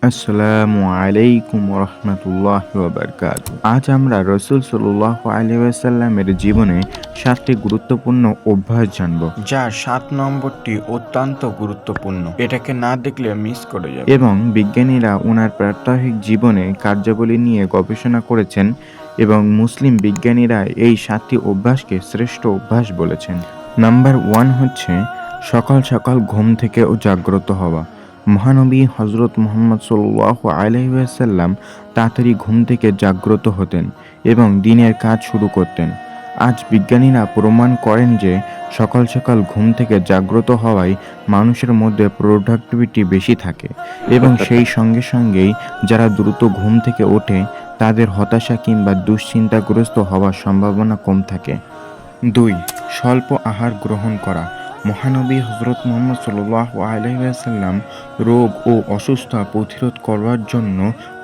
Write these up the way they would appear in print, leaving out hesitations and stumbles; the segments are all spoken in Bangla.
আসসালামু আলাইকুম রহমতুল্লাহি ওয়া বারাকাতুহু। আজ আমরা রাসূল সাল্লাল্লাহু আলাইহি ওয়াসাল্লামের জীবনে 7টি গুরুত্বপূর্ণ অভ্যাস জানব, যার 7 নম্বরটি অত্যন্ত গুরুত্বপূর্ণ। এটাকে না দেখলে মিস করে যাবে। এবং বিজ্ঞানীরা ওনার প্রাত্যহিক জীবনে কার্যাবলী নিয়ে গবেষণা করেছেন এবং মুসলিম বিজ্ঞানীরা এই 7টি অভ্যাসকে শ্রেষ্ঠ অভ্যাস বলেছেন। নাম্বার 1 হচ্ছে সকাল সকাল ঘুম থেকে জাগ্রত হওয়া। মহানবী হযরত মুহাম্মদ সাল্লাল্লাহু আলাইহি ওয়াসাল্লাম তাড়াতাড়ি ঘুম থেকে জাগ্রত হতেন এবং দিনের কাজ শুরু করতেন। আজ বিজ্ঞানীরা প্রমাণ করেন যে সকাল সকাল ঘুম থেকে জাগ্রত হওয়ায় মানুষের মধ্যে প্রোডাক্টিভিটি বেশি থাকে এবং সেই সঙ্গে সঙ্গেই যারা দ্রুত ঘুম থেকে ওঠে তাদের হতাশা কিংবা দুশ্চিন্তাগ্রস্ত হওয়ার সম্ভাবনা কম থাকে। 2. স্বল্প আহার গ্রহণ করা। মহানবী হযরত মুহাম্মদ সাল্লাল্লাহু আলাইহি ওয়াসাল্লাম রোগ ও অসুস্থতা প্রতিরোধ করার জন্য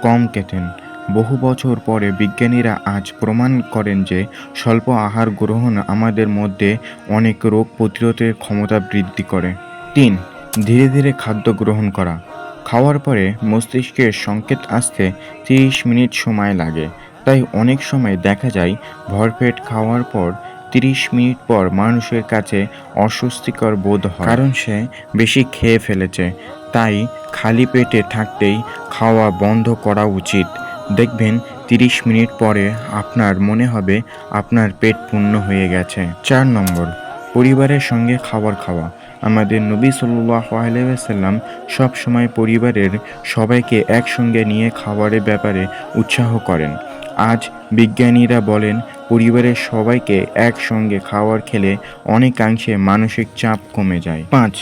কম খেতেন। বহু বছর পরে বিজ্ঞানীরা আজ প্রমাণ করেন যে স্বল্প আহার গ্রহণ আমাদের মধ্যে অনেক রোগ প্রতিরোধের ক্ষমতা বৃদ্ধি করে। 3. ধীরে ধীরে খাদ্য গ্রহণ করা। খাওয়ার পরে মস্তিষ্কের সংকেত আসতে 30 মিনিট সময় লাগে, তাই অনেক সময় দেখা যায় ভরপেট খাওয়ার পর 30 মিনিট পর মানুষের কাছে অস্বস্তিকর বোধ হয়, কারণ সে বেশি খেয়ে ফেলেছে। তাই খালি পেটে থাকতেই খাওয়া বন্ধ করা উচিত। দেখবেন 30 মিনিট পরে আপনার মনে হবে আপনার পেট পূর্ণ হয়ে গেছে। 4 নম্বর, পরিবারের সঙ্গে খাবার খাওয়া। আমাদের নবী সাল্লাল্লাহু আলাইহি ওয়াসাল্লাম সব সময় পরিবারের সবাইকে একসঙ্গে নিয়ে খাবারের ব্যাপারে উৎসাহ করেন। আজ বিজ্ঞানীরা বলেন পরিবারের সবাইকে একসঙ্গে খাবার খেলে অনেকাংশে মানসিক চাপ কমে যায়। 5.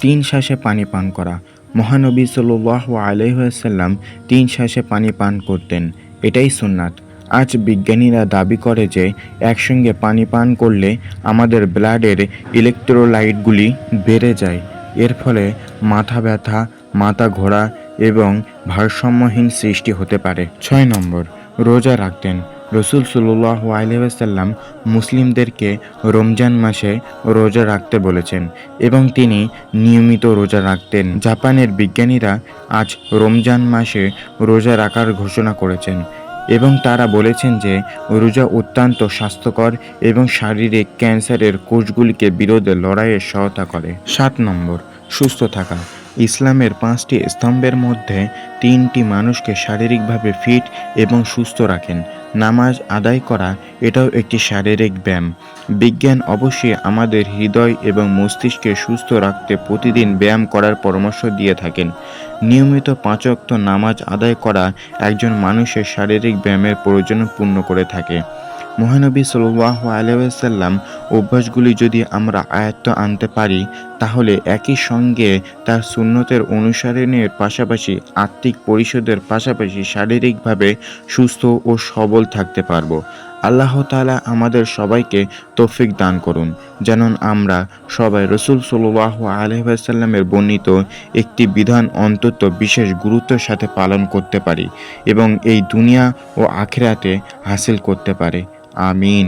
3 শ্বাসে পানি পান করা। মহানবী সাল্লাল্লাহু আলাইহি ওয়াসাল্লাম 3 শ্বাসে পানি পান করতেন, এটাই সুন্নাত। আজ বিজ্ঞানীরা দাবি করে যে একসঙ্গে পানি পান করলে আমাদের ব্লাডের ইলেকট্রোলাইটগুলি বেড়ে যায়, এর ফলে মাথা ব্যথা, মাথা ঘোরা এবং ভারসাম্যহীন সৃষ্টি হতে পারে। 6 নম্বর, রোজা রাখতেন। রাসূল সাল্লাল্লাহু আলাইহি ওয়াসাল্লাম মুসলিমদেরকে রমজান মাসে রোজা রাখতে বলেছেন এবং তিনি নিয়মিত রোজা রাখতেন। জাপানের বিজ্ঞানীরা আজ রমজান মাসে রোজা রাখার ঘোষণা করেছেন এবং তারা বলেছেন যে রোজা অত্যন্ত স্বাস্থ্যকর এবং শারীরিক ক্যান্সারের কোষগুলিকে বিরোধে লড়াইয়ে সহায়তা করে। 7 নম্বর, সুস্থ থাকা। ইসলামের 5টি স্তম্ভের মধ্যে 3টি মানুষকে শারীরিকভাবে ফিট এবং সুস্থ রাখেন। নামাজ আদায় করা এটাও একটি শারীরিক ব্যায়াম। বিজ্ঞান অবশ্যই আমাদের হৃদয় এবং মস্তিষ্ককে সুস্থ রাখতে প্রতিদিন ব্যায়াম করার পরামর্শ দিয়ে থাকেন। নিয়মিত 5 ওয়াক্ত নামাজ আদায় করা একজন মানুষের শারীরিক ব্যায়ামের প্রয়োজন পূর্ণ করে থাকে। মহানবী সাল্লাল্লাহু আলাইহি ওয়াসাল্লাম অভ্যাসগুলি যদি আমরা আয়ত্ত আনতে পারি তাহলে একই সঙ্গে তার সুন্নতের অনুসরণের পাশাপাশি আত্মিক পরিশোধের পাশাপাশি শারীরিকভাবে সুস্থ ও সবল থাকতে পারব। আল্লাহ তাআলা আমাদের সবাইকে তৌফিক দান করুন যেন আমরা সবাই রাসূল সাল্লাল্লাহু আলাইহি ওয়াসাল্লামের বর্ণিত একটি বিধান অন্তত বিশেষ গুরুত্বের সাথে পালন করতে পারি এবং এই দুনিয়া ও আখিরাতে হাসিল করতে পারে। আমিন।